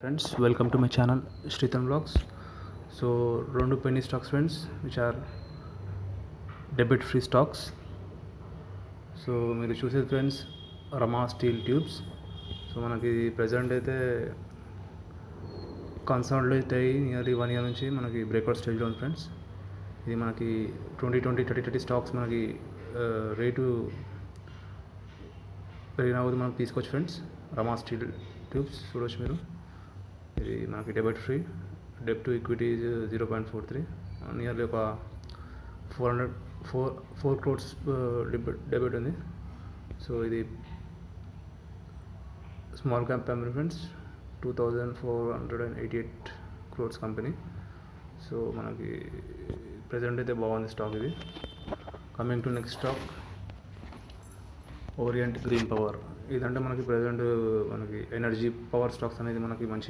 Friends, welcome to my channel Shritam Vlogs. So రెండు penny stocks friends which are debit free stocks. So మీరు చూసేది friends రమా steel tubes. So మనకి present అయితే consolidate అయ్యి nearly 1 year నుంచి మనకి breakout స్టేజ్లో ఉంది ఫ్రెండ్స్. ఇది మనకి 2020 స్టాక్స్ మనకి రేటు పెరిగిన కొద్దీ మనం తీసుకోవచ్చు ఫ్రెండ్స్. రమా స్టీల్ ట్యూబ్స్ చూడవచ్చు మీరు. ఇది మనకి debit free, debt to equity 0.43, nearly ఒక 4 crores డెబిట్ ఉంది. సో ఇది small cap company friends, 2488 crores company. So మనకి ప్రజెంట్ అయితే బాగుంది స్టాక్ ఇది. Coming to next stock Orient Green Power. ఇదంటే మనకి ప్రజెంట్ మనకి ఎనర్జీ పవర్ స్టాక్స్ అనేది మనకి మంచి